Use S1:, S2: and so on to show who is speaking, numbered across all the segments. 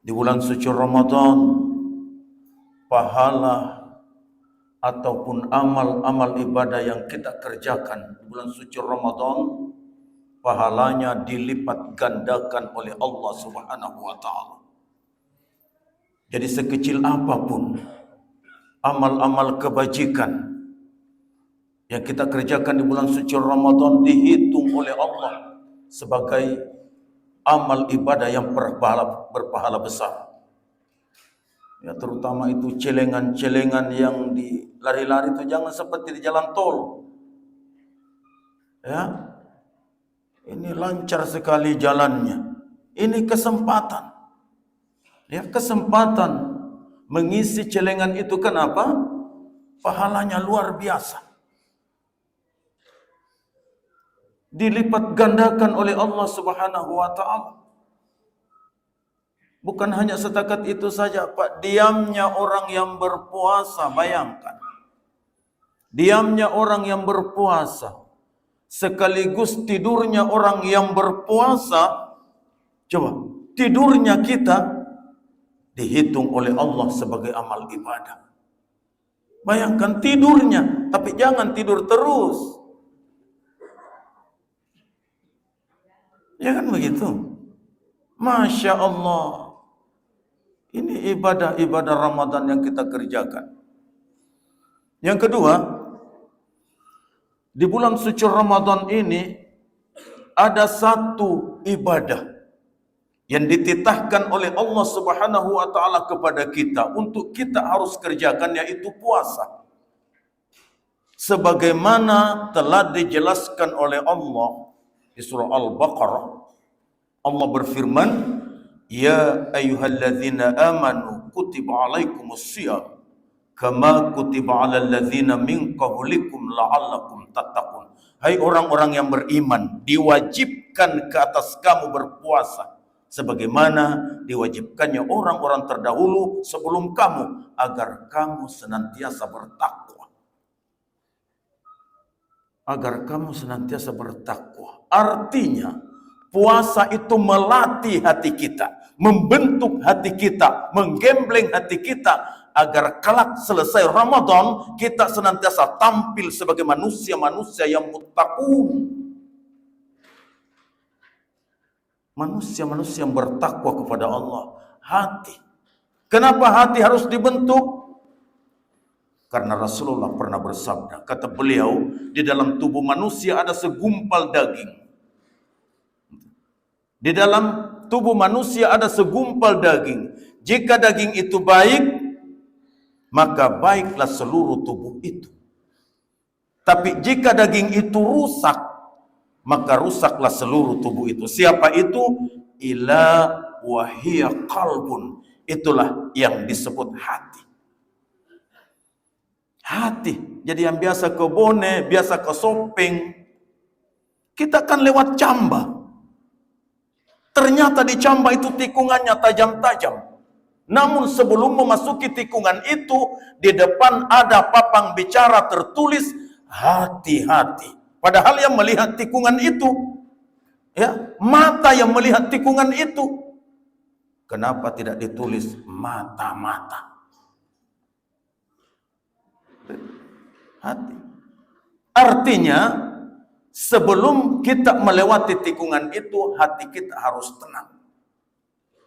S1: Di bulan suci Ramadan, pahala ataupun amal-amal ibadah yang kita kerjakan di bulan suci Ramadan, pahalanya dilipat gandakan oleh Allah Subhanahu wa taala. Jadi sekecil apapun amal-amal kebajikan yang kita kerjakan di bulan suci Ramadan dihitung oleh Allah sebagai amal ibadah yang berpahala besar. Ya, terutama itu celengan-celengan yang di lari-lari itu jangan seperti di jalan tol. Ya. Ini lancar sekali jalannya. Ini kesempatan. Ya, kesempatan mengisi celengan itu kenapa? Pahalanya luar biasa. Dilipat gandakan oleh Allah Subhanahu wa taala. Bukan hanya setakat itu saja, Pak. Diamnya orang yang berpuasa, bayangkan. Diamnya orang yang berpuasa sekaligus tidurnya orang yang berpuasa. Coba, tidurnya kita dihitung oleh Allah sebagai amal ibadah. Bayangkan tidurnya, tapi jangan tidur terus. Ya kan begitu? Masya Allah. Ini ibadah-ibadah Ramadan yang kita kerjakan. Yang kedua, di bulan suci Ramadan ini ada satu ibadah yang dititahkan oleh Allah Subhanahu wa taala kepada kita untuk kita harus kerjakan, yaitu puasa. Sebagaimana telah dijelaskan oleh Allah di surah Al-Baqarah, Allah berfirman, "Ya ayyuhalladzina amanu kutiba alaikumus shiyam kama kutiba alal ladzina min qablikum la'allakum tattaqun." Hai orang-orang yang beriman, diwajibkan ke atas kamu berpuasa sebagaimana diwajibkannya orang-orang terdahulu sebelum kamu, agar kamu senantiasa bertakwa. Agar kamu senantiasa bertakwa. Artinya, puasa itu melatih hati kita, membentuk hati kita, menggembleng hati kita, agar kelak selesai Ramadan kita senantiasa tampil sebagai manusia-manusia yang muttaqun. Manusia-manusia yang bertakwa kepada Allah. Hati. Kenapa hati harus dibentuk? Karena Rasulullah pernah bersabda, kata beliau, di dalam tubuh manusia ada segumpal daging. Di dalam tubuh manusia ada segumpal daging. Jika daging itu baik, maka baiklah seluruh tubuh itu. Tapi jika daging itu rusak, maka rusaklah seluruh tubuh itu. Siapa itu? Ila wahiyya qalbun. Itulah yang disebut hati. Hati. Jadi yang biasa ke Bone, biasa ke Sopeng, kita kan lewat Camba. Ternyata di Camba itu tikungannya tajam-tajam. Namun sebelum memasuki tikungan itu, di depan ada papang bicara tertulis hati-hati. Padahal yang melihat tikungan itu, ya, mata yang melihat tikungan itu. Kenapa tidak ditulis mata-mata? Hati. Artinya, sebelum kita melewati tikungan itu, hati kita harus tenang.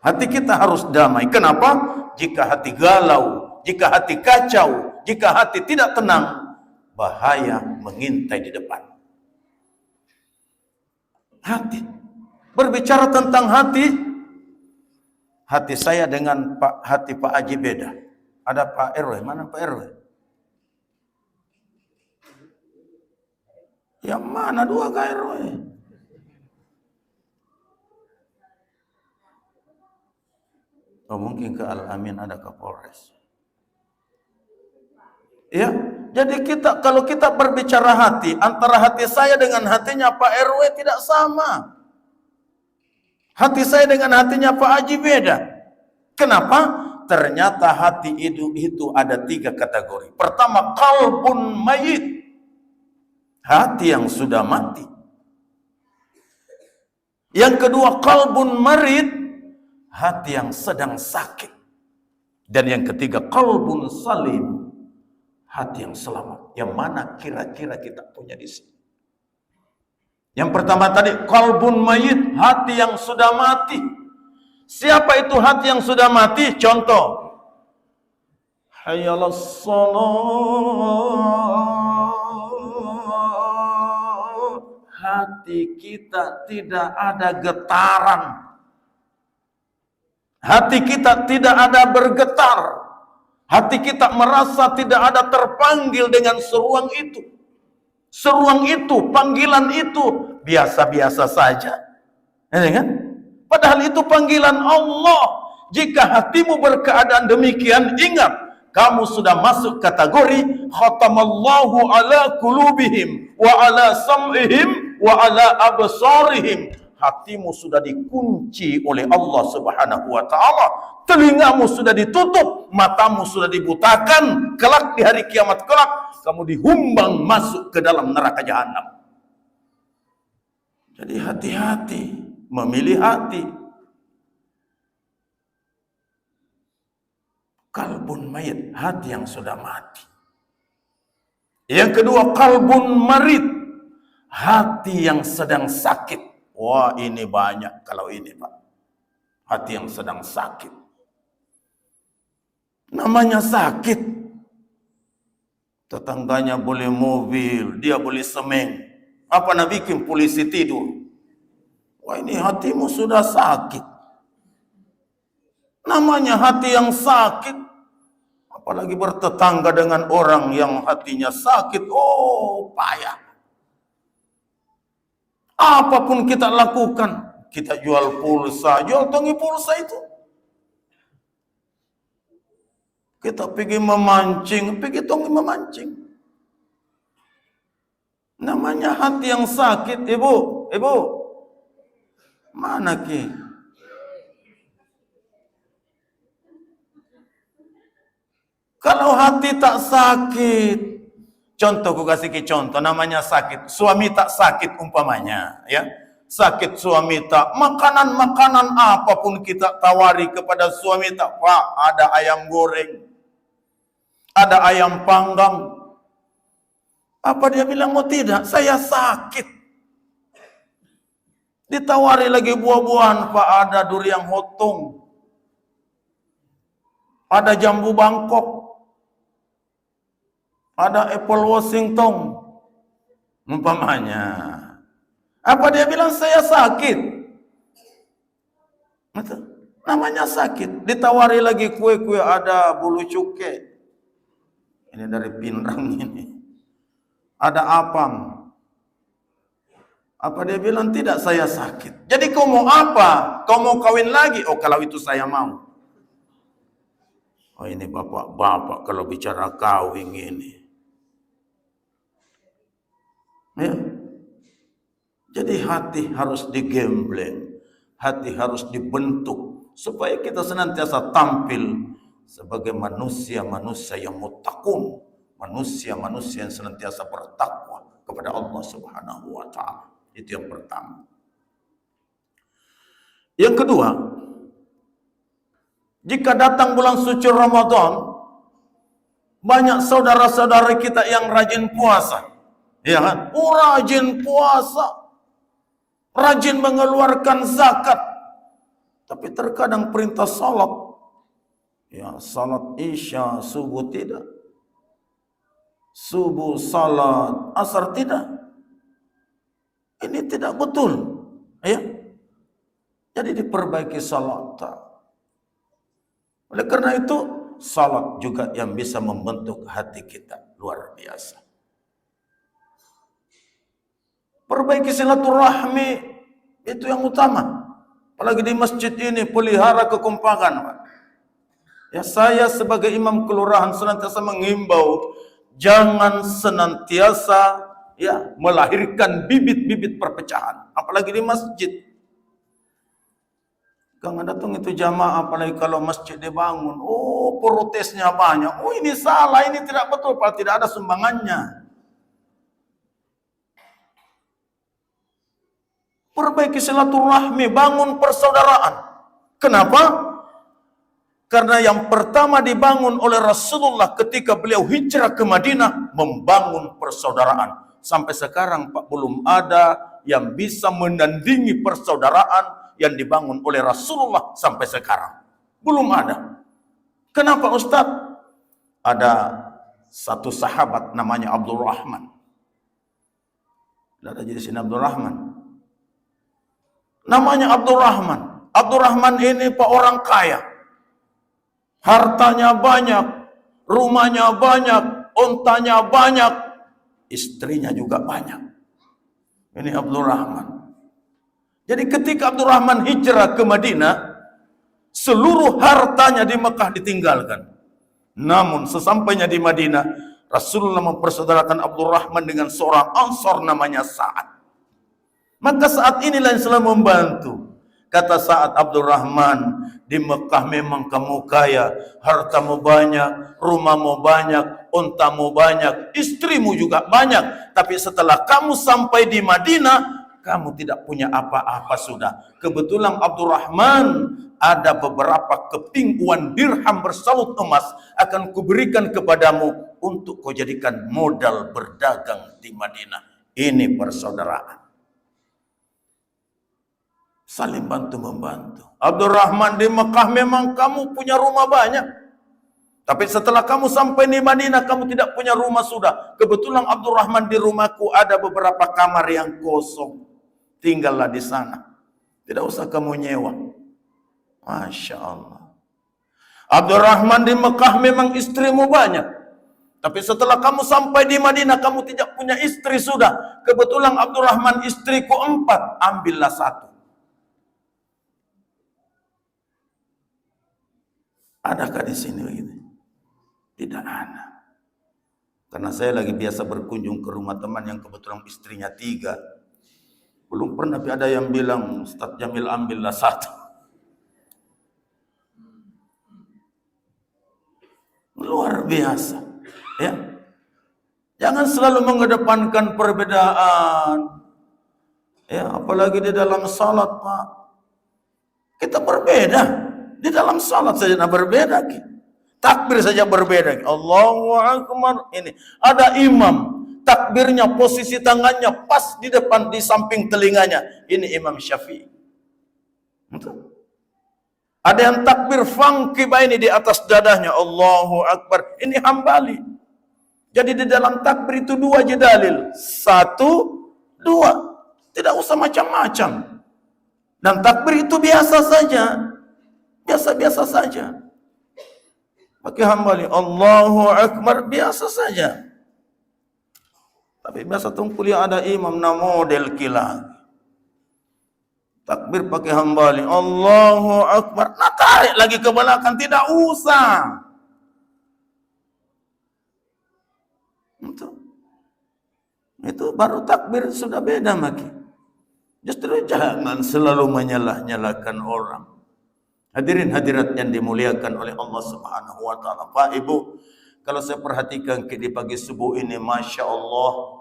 S1: Hati kita harus damai. Kenapa? Jika hati galau, jika hati kacau, jika hati tidak tenang, bahaya mengintai di depan. Hati. Berbicara tentang hati, hati saya dengan hati Pak Haji beda. Ada Pak RW, mana Pak RW? Yang mana dua RW? Oh, mungkin ke Al-Amin ada Kapolres. Ya, jadi kalau kita berbicara hati, antara hati saya dengan hatinya Pak RW tidak sama. Hati saya dengan hatinya Pak Haji beda. Kenapa? Ternyata hati itu ada 3 kategori. Pertama, qalbun mayit. Hati yang sudah mati. Yang kedua, qalbun marid. hati yang sedang sakit. Dan yang ketiga, qalbun salim, hati yang selamat. Yang mana kira-kira kita punya di sini? Yang pertama tadi, qalbun mayit, hati yang sudah mati. Siapa itu hati yang sudah mati? Contoh, hayyalas shalah, hati kita tidak ada getaran. Hati kita tidak ada bergetar. Hati kita merasa tidak ada terpanggil dengan seruan itu. Seruan itu, panggilan itu biasa-biasa saja. Ya kan? Padahal itu panggilan Allah. Jika hatimu berkeadaan demikian, ingat, kamu sudah masuk kategori khatamallahu ala qulubihim wa ala sam'ihim wa ala absarihim. Hatimu sudah dikunci oleh Allah Subhanahu wa taala. Telingamu sudah ditutup, matamu sudah dibutakan. Kelak di hari kiamat kelak, kamu dihumbang masuk ke dalam neraka jahanam. Jadi hati-hati memilih hati. Kalbun mayit, hati yang sudah mati. Yang kedua, kalbun marid, hati yang sedang sakit. Wah, ini banyak kalau ini, Pak. Hati yang sedang sakit. Namanya sakit. Tetangganya boleh mobil, dia boleh semen. Apa nak bikin polisi tidur? Wah, ini hatimu sudah sakit. Namanya hati yang sakit. Apalagi bertetangga dengan orang yang hatinya sakit. Oh, payah. Apapun kita lakukan, kita jual pulsa, jual tongi pulsa itu. Kita pergi memancing, pergi tongi memancing. Namanya hati yang sakit, ibu. Mana ki? Kalau hati tak sakit, contoh, aku kasih contoh, namanya sakit. Suami tak sakit umpamanya, ya. Sakit suami tak, makanan apapun kita tawari kepada suami tak, Pak, ada ayam goreng, ada ayam panggang. Apa dia bilang, oh tidak, saya sakit. Ditawari lagi buah-buahan, Pak, ada durian hotong, ada jambu Bangkok, ada apple Washington, umpamanya. Apa dia bilang, saya sakit? Namanya sakit. Ditawari lagi kue-kue, ada bulu cuke. Ini dari Pinrang ini. Ada apam. Apa dia bilang, tidak, saya sakit. Jadi kau mau apa? Kau mau kawin lagi? Oh, kalau itu saya mau. Oh, ini bapak-bapak kalau bicara kawin ini. Ya. Jadi hati harus digembleng, hati harus dibentuk supaya kita senantiasa tampil sebagai manusia-manusia yang muttaqun, manusia-manusia yang senantiasa bertakwa kepada Allah Subhanahu wa taala. Itu yang pertama. Yang kedua, jika datang bulan suci Ramadan, banyak saudara-saudara kita yang rajin puasa. Ya kan? Rajin puasa, rajin mengeluarkan zakat, tapi terkadang perintah salat, ya salat isya, subuh tidak, subuh salat asar tidak. Ini tidak betul, ya. Jadi diperbaiki salat. Oleh karena itu, salat juga yang bisa membentuk hati kita luar biasa. Perbaiki silaturahmi, itu yang utama. Apalagi di masjid ini, pelihara kekompakan, Pak. Ya, saya sebagai imam kelurahan senantiasa mengimbau, jangan senantiasa ya melahirkan bibit-bibit perpecahan, apalagi di masjid. Jangan datang itu jamaah, apalagi kalau masjid dibangun, oh protesnya banyak, oh ini salah, ini tidak betul, padahal tidak ada sumbangannya. Perbaiki silaturahmi, bangun persaudaraan. Kenapa? Karena yang pertama dibangun oleh Rasulullah ketika beliau hijrah ke Madinah, membangun persaudaraan. Sampai sekarang Pak, belum ada yang bisa menandingi persaudaraan yang dibangun oleh Rasulullah sampai sekarang. Belum ada. Kenapa Ustadz? Ada satu sahabat namanya Abdul Rahman. Tidak ada jadi sini Abdul Rahman. Namanya Abdul Rahman. Abdul Rahman ini Pak orang kaya. Hartanya banyak, rumahnya banyak, ontanya banyak, istrinya juga banyak. Ini Abdul Rahman. Jadi ketika Abdul Rahman hijrah ke Madinah, seluruh hartanya di Mekah ditinggalkan. Namun sesampainya di Madinah, Rasulullah mempersaudarakan Abdul Rahman dengan seorang Ansor namanya Sa'ad. Maka saat inilah yang selalu membantu. Kata Sa'ad, Abdul Rahman, di Mekah memang kamu kaya, hartamu banyak, rumahmu banyak, untamu banyak, istrimu juga banyak. Tapi setelah kamu sampai di Madinah, kamu tidak punya apa-apa sudah. Kebetulan Abdul Rahman, ada beberapa keping uang dirham bersalut emas akan kuberikan kepadamu untuk kau jadikan modal berdagang di Madinah. Ini persaudaraan. Saling bantu-membantu. Abdul Rahman, di Mekah memang kamu punya rumah banyak. Tapi setelah kamu sampai di Madinah, kamu tidak punya rumah sudah. Kebetulan Abdul Rahman, di rumahku ada beberapa kamar yang kosong. Tinggallah di sana. Tidak usah kamu nyewa. Masya Allah. Abdul Rahman, di Mekah memang istrimu banyak. Tapi setelah kamu sampai di Madinah, kamu tidak punya istri sudah. Kebetulan Abdul Rahman, istriku 4. Ambillah 1. Adakah di sini begitu? Tidak ada. Karena saya lagi biasa berkunjung ke rumah teman yang kebetulan istrinya 3. Belum pernah ada yang bilang, Ustaz Jamil ambillah 1. Luar biasa. Ya. Jangan selalu mengedepankan perbedaan. Ya, apalagi di dalam salat, Pak. Kita berbeda. Di dalam salat saja berbeda. Takbir saja berbeda. Allahu Akbar. Ini ada imam, takbirnya posisi tangannya pas di depan, di samping telinganya. Ini Imam Syafi'i. Ada yang takbir fangkibaini di atas dadahnya. Allahu Akbar. Ini Hambali. Jadi di dalam takbir itu 2 aja dalil. 1, 2. Tidak usah macam-macam. Dan takbir itu biasa saja. Biasa-biasa saja. Pakai Hambali, Allahu Akbar, biasa saja. Tapi biasa tuh kuliah ada imam na model kila. Takbir pakai Hambali, Allahu Akbar, nah tarik lagi ke belakang, tidak usah. Itu baru takbir sudah beda lagi. Justru jangan selalu menyalah-nyalahkan orang. Hadirin hadirat yang dimuliakan oleh Allah Subhanahu wa taala. Pak Ibu, kalau saya perhatikan di pagi subuh ini, Masya Allah,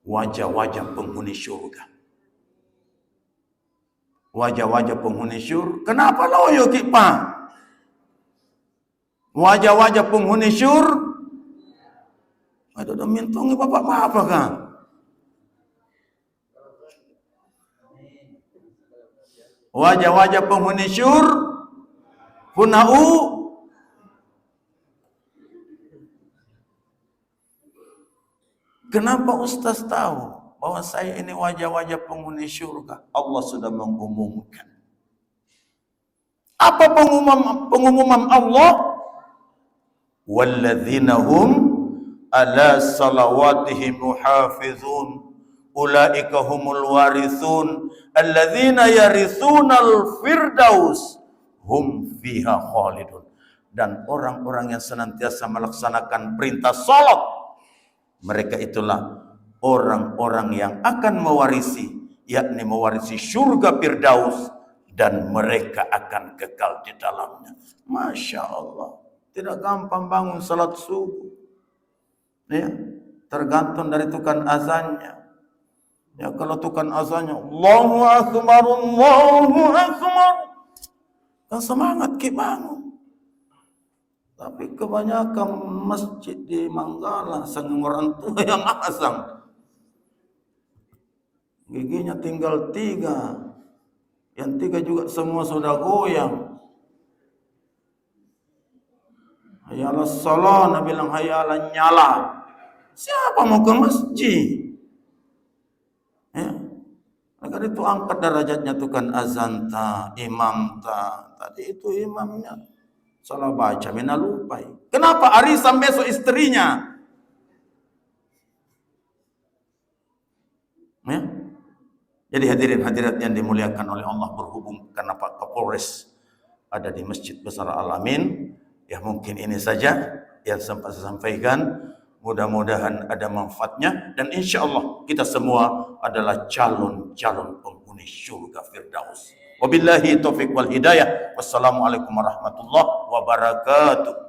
S1: wajah-wajah penghuni syurga. Wajah-wajah penghuni syurga. Kenapa loyo ki Pak? Wajah-wajah penghuni syurga. Ada mintungi bapak-bapak kan? Wajah-wajah penghuni syurga. Hunau. Kenapa Ustaz tahu bahwa saya ini wajah-wajah penghuni syurga? Allah sudah mengumumkan. Apa pengumuman Allah? Walladzina hum ala salawatihim muhafizun. Ulaika humul warithun alladzina yarithunal firdaus hum fiha khalidun. Dan orang-orang yang senantiasa melaksanakan perintah salat, mereka itulah orang-orang yang akan mewarisi, yakni mewarisi surga Firdaus, dan mereka akan kekal di dalamnya. Masya Allah. Tidak gampang bangun salat subuh. Ya, tergantung dari tukang azannya. Ya, kalau tukang azannya Allahu Akbar, Allahu Akbar, Kan semangat ke bangun. Tapi kebanyakan masjid di Manggala sang orang tua yang asang. Giginya tinggal 3. Yang 3 juga semua sudah goyang. Hayalah salat, Nabi bilang hayalah nyala. Siapa mau ke masjid? Ya. Agar itu angkat derajatnya tuh kan azan ta, imam ta. Tadi itu imamnya salah baca, mina lupai. Kenapa arisan besok istrinya? Ya. Jadi hadirin hadirat yang dimuliakan oleh Allah, berhubung karena Pak Kapolres ada di Masjid Besar Al-Amin, ya mungkin ini saja yang sempat saya sampaikan. Mudah-mudahan ada manfaatnya dan insya Allah kita semua adalah calon-calon penghuni syurga Firdaus. Wabillahi taufiq wal hidayah. Wassalamualaikum warahmatullahi wabarakatuh.